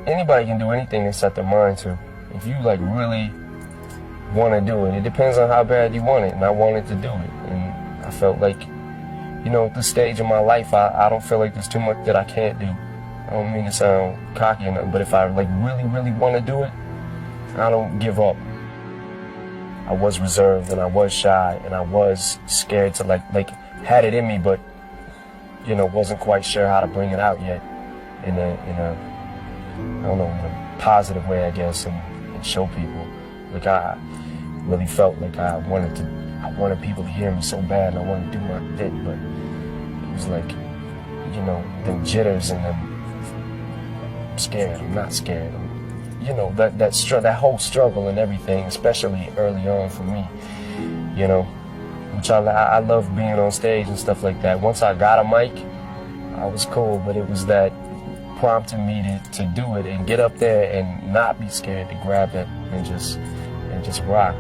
Anybody can do anything they set their mind to. If you like really want to do it, it depends on how bad you want it, and I wanted to do it. And I felt like, you know, at this stage of my life, I don't feel like there's too much that I can't do. I don't mean to sound cocky or nothing, but if I like really want to do it, I don't give up. I was reserved and I was shy and I was scared to like had it in me, but you know, wasn't quite sure how to bring it out yet in a I don't know, in a positive way, I guess, and show people. Like I really felt like I wanted people to hear me so bad, and I wanted to do my bit, but it was like, you know, them jitters and them scared. I'm not scared. You know, that whole struggle and everything, especially early on for me, you know, which I love being on stage and stuff like that. Once I got a mic, I was cool, but it was that prompting me to do it and get up there and not be scared to grab it and just rock.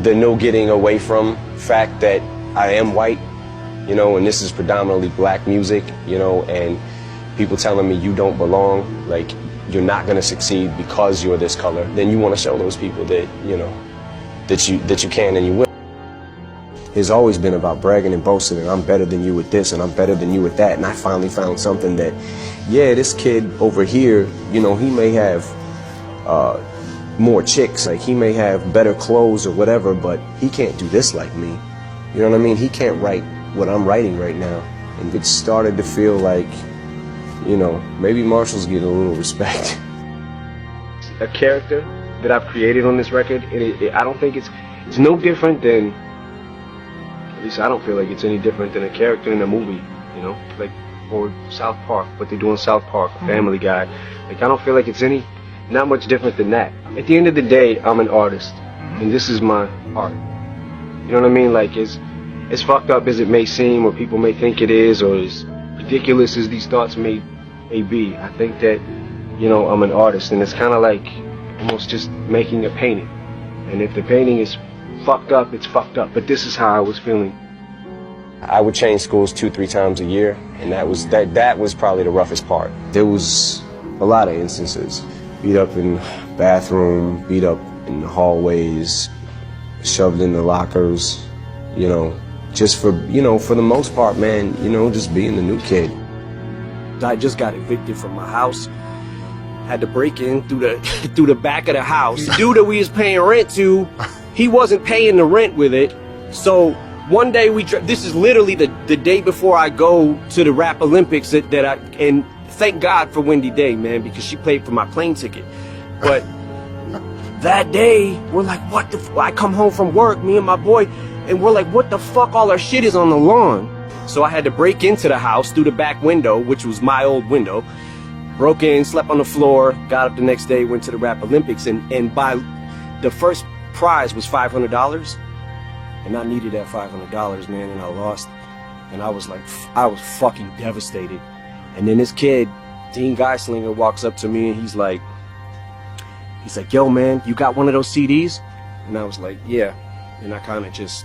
The no getting away from fact that I am white, you know, and this is predominantly black music, you know, and people telling me you don't belong, like you're not going to succeed because you're this color, then you want to show those people that, you know, that you can and you will. It's always been about bragging and boasting, and I'm better than you with this and I'm better than you with that, and I finally found something that, yeah, this kid over here, you know, he may have more chicks, like he may have better clothes or whatever, but he can't do this like me. You know what I mean? He can't write what I'm writing right now. And it started to feel like, you know, maybe Marshall's getting a little respect. A character that I've created on this record, I don't think it's no different than, at least I don't feel like it's any different than a character in a movie, you know, like, or South Park, what they do in South Park, Family Guy. Like, I don't feel like it's not much different than that. At the end of the day, I'm an artist, and this is my art. You know what I mean? Like, as fucked up as it may seem, or people may think it is, or as ridiculous as these thoughts may be, I think that, you know, I'm an artist, and it's kind of like almost just making a painting. And if the painting is fucked up, it's fucked up. But this is how I was feeling. I would change schools 2-3 times a year, and that was probably the roughest part. There was a lot of instances. Beat up in bathroom, beat up in the hallways, shoved in the lockers, you know, just for, you know, for the most part, man, you know, just being the new kid. I just got evicted from my house. Had to break in through the back of the house. The dude that we was paying rent to, he wasn't paying the rent with it. So one day this is literally the day before I go to the Rap Olympics and thank God for Wendy Day, man, because she paid for my plane ticket. But that day, we're like, what the I come home from work, me and my boy, and we're like, what the fuck, all our shit is on the lawn. So I had to break into the house through the back window, which was my old window. Broke in, slept on the floor, got up the next day, went to the Rap Olympics, and by the first prize was $500. And I needed that $500, man, and I lost. And I was fucking devastated. And then this kid, Dean Geislinger, walks up to me and he's like, yo, man, you got one of those CDs? And I was like, yeah. And I kind of just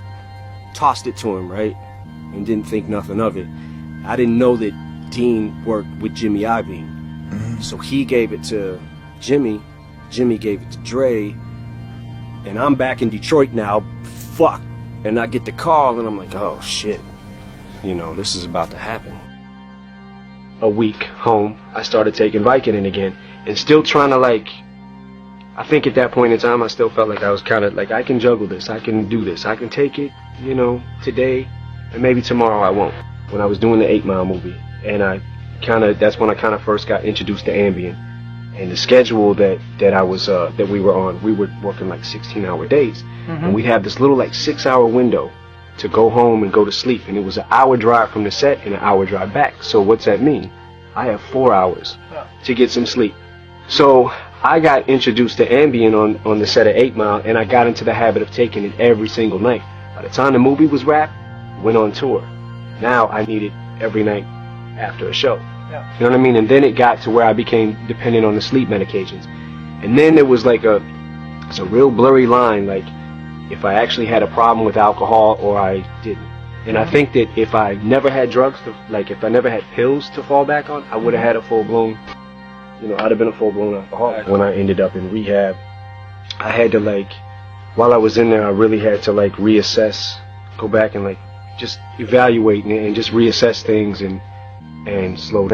tossed it to him, right? And didn't think nothing of it. I didn't know that Dean worked with Jimmy Iovine. So he gave it to Jimmy. Jimmy gave it to Dre. And I'm back in Detroit now. Fuck. And I get the call and I'm like, oh shit. You know, this is about to happen. A week home, I started taking Vicodin again, and still trying to, like, I think at that point in time I still felt like I was kind of like, I can juggle this, I can do this, I can take it, you know, today, and maybe tomorrow I won't. When I was doing the 8 Mile movie, and that's when I kind of first got introduced to Ambien, and the schedule that we were on, we were working like 16-hour days, and we'd have this little like 6-hour window to go home and go to sleep, and it was an hour drive from the set and an hour drive back. So what's that mean? I have 4 hours to get some sleep. So I got introduced to Ambien on the set of 8 Mile, and I got into the habit of taking it every single night. By the time the movie was wrapped, went on tour. Now I need it every night after a show. Yeah. You know what I mean? And then it got to where I became dependent on the sleep medications. And then there was like it's a real blurry line, like if I actually had a problem with alcohol or I didn't. And I think that if I never had drugs, if I never had pills to fall back on, I would have had a full-blown You know, I'd have been a full-blown alcoholic. When I ended up in rehab, I had to like, while I was in there, I really had to like reassess, go back and like just evaluate and just reassess things and slow down.